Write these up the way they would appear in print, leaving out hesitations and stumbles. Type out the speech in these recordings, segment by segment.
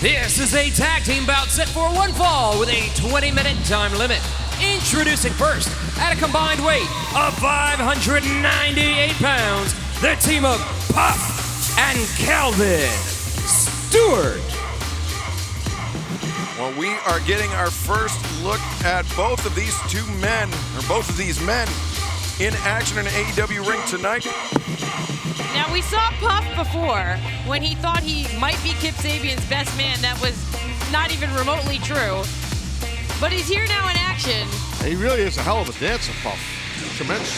This is a tag team bout set for one fall with a 20-minute time limit. Introducing first, at a combined weight of 598 pounds, the team of Puff and Calvin Stewart. Well, we are getting our first look at both of these men in action in an AEW ring tonight. Now, we saw Puff before when he thought he might be Kip Sabian's best man. That was not even remotely true. But he's here now in action. He really is a hell of a dancer, Puff. Tremendous.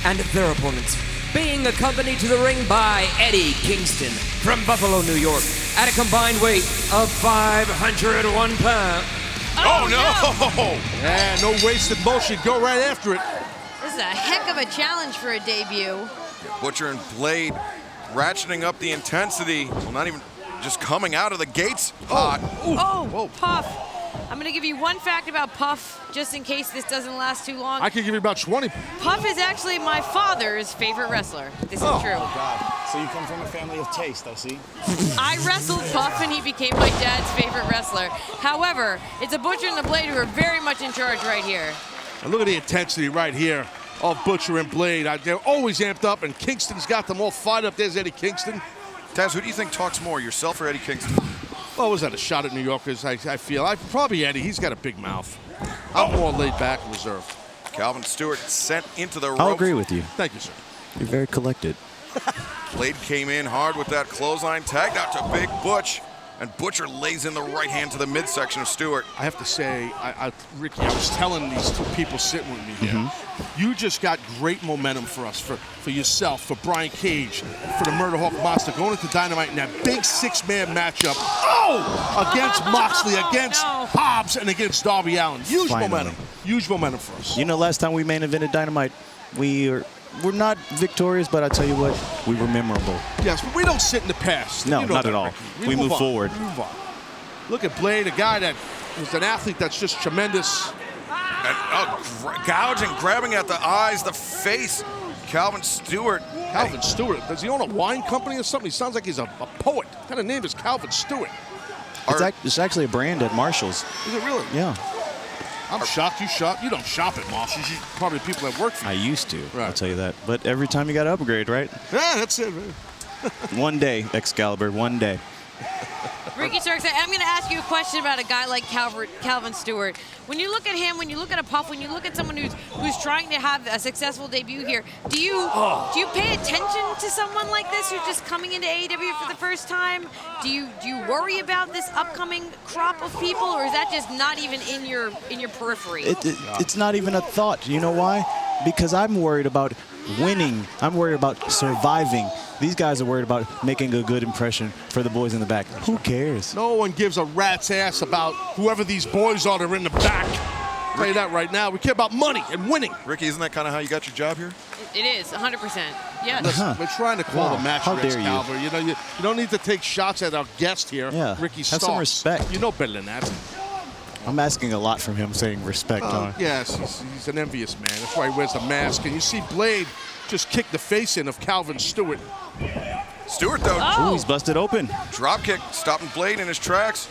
And their opponents being accompanied to the ring by Eddie Kingston from Buffalo, New York, at a combined weight of 501 pounds. Oh no! Yeah, no wasted motion. Go right after it. This is a heck of a challenge for a debut. Butcher and Blade ratcheting up the intensity. Well, not even just coming out of the gates hot. Oh, Puff. I'm going to give you one fact about Puff, just in case this doesn't last too long. I could give you about 20. Puff is actually my father's favorite wrestler. This is true. Oh, God. So you come from a family of taste, I see. I wrestled Puff, and he became my dad's favorite wrestler. However, it's a Butcher and the Blade who are very much in charge right here. And look at the intensity right here of Butcher and Blade. They're always amped up, and Kingston's got them all fired up. There's Eddie Kingston. Taz, who do you think talks more, yourself or Eddie Kingston? Well, was that a shot at New Yorkers? I feel. Probably Eddie. He's got a big mouth. I'm more laid back and reserved. Calvin Stewart sent into the ropes. I'll agree with you. Thank you, sir. You're very collected. Blade came in hard with that clothesline, tagged out to Big Butch, and Butcher lays in the right hand to the midsection of Stewart. I have to say, Ricky, I was telling these two people sitting with me here, you just got great momentum for us, for yourself, for Brian Cage, for the Murder Hawk Monster, going into Dynamite in that big six-man matchup. Against Moxley, against Hobbs, and against Darby Allin. Huge momentum. Huge momentum for us. You know, last time we main evented Dynamite, we're not victorious, but I tell you what, we were memorable. Yes, but we don't sit in the past. No, you know not that, at all. Ricky. We move forward. We move on. Look at Blade, a guy that was an athlete that's just tremendous. And gouging, grabbing at the eyes, the face. Calvin Stewart. Calvin Stewart. Does he own a wine company or something? He sounds like he's a poet. What kind of name is Calvin Stewart? It's actually a brand at Marshall's. Is it really? Yeah. I'm shocked you shop. You don't shop at Marshall's. You probably people that work for you. I used to, Right. I'll tell you that. But every time you got to upgrade, right? Yeah, that's it. One day, Excalibur, one day. Ricky Starks, I'm going to ask you a question about a guy like Calvin Stewart. When you look at him, when you look at a Puff, when you look at someone who's trying to have a successful debut here, do you pay attention to someone like this who's just coming into AEW for the first time? Do you worry about this upcoming crop of people, or is that just not even in your periphery? It's not even a thought. You know why? Because I'm worried about winning. I'm worried about surviving. These guys are worried about making a good impression for the boys in the back. Who cares? No one gives a rat's ass about whoever these boys are that are in the back. I'll tell you that right now. We care about money and winning. Ricky, isn't that kind of how you got your job here? It is, 100%. Yes. Listen, we're trying to call the match How for dare you. Excalibur. You know, you don't need to take shots at our guest here, Yeah. Ricky Have Starks. some respect. You know better than that. I'm asking a lot from him saying respect. Yes, he's an envious man. That's why he wears the mask. And you see Blade just kick the face in of Calvin Stewart. Stewart, though, Ooh, he's busted open. drop kick, stopping Blade in his tracks.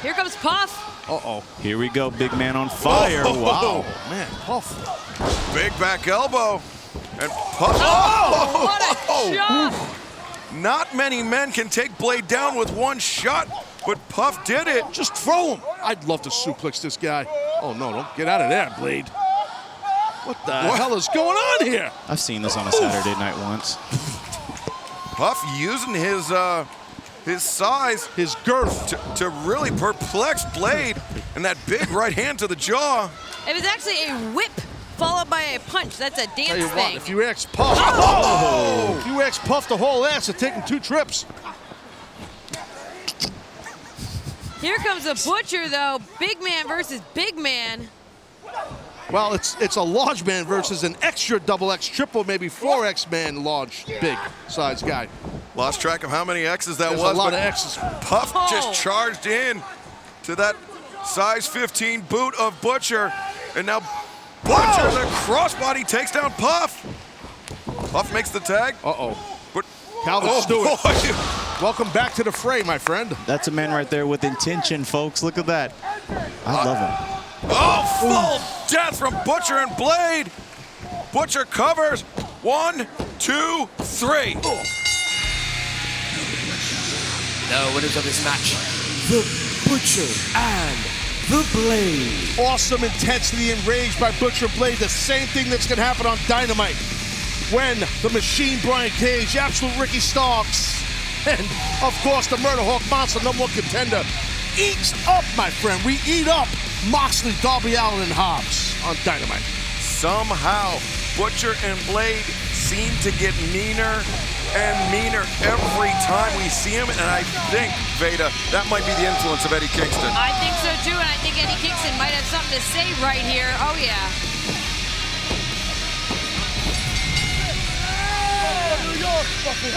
Here comes Puff. Uh-oh. Here we go, big man on fire. Oh. Wow. Man, Puff. Big back elbow. And Puff. What a shot. Not many men can take Blade down with one shot, but Puff did it. Just throw him. I'd love to suplex this guy. Oh, no, don't get out of there, Blade. What the hell is going on here? I've seen this on a Saturday night once. Puff using his size, His girth. to really perplex Blade, and that big right hand to the jaw. It was actually a whip followed by a punch. That's a Tell you dance what, thing. if you ask Puff, if you ask Puff to haul ass, it'd take him 2 trips. Here comes the Butcher, though. Big man versus big man. Well, it's a large man versus an extra double X, triple, maybe 4X man, large, big size guy. Lost track of how many X's that There's was. a lot but of X's. Puff Oh. just charged in to that size 15 boot of Butcher. And now Butcher, the crossbody, takes down Puff. Puff makes the tag. Uh-oh. But Calvin Stewart. boy. Welcome back to the fray, my friend. That's a man right there with intention, folks. Look at that. I love him. Oh, full death from Butcher and Blade. Butcher covers. 1, 2, 3. The winners of this match, the Butcher and the Blade. Awesome intensity and rage by Butcher Blade. The same thing that's going to happen on Dynamite when the Machine Brian Cage, Absolute Ricky Starks, and of course the Murder Hawk Monster, #1 contender, eats up, my friend. We eat up Moxley, Darby Allin, and Hobbs on Dynamite. Somehow, Butcher and Blade seem to get meaner and meaner every time we see him, and I think, Veda, that might be the influence of Eddie Kingston. I think so too, and I think Eddie Kingston might have something to say right here. Oh yeah. New York, fucking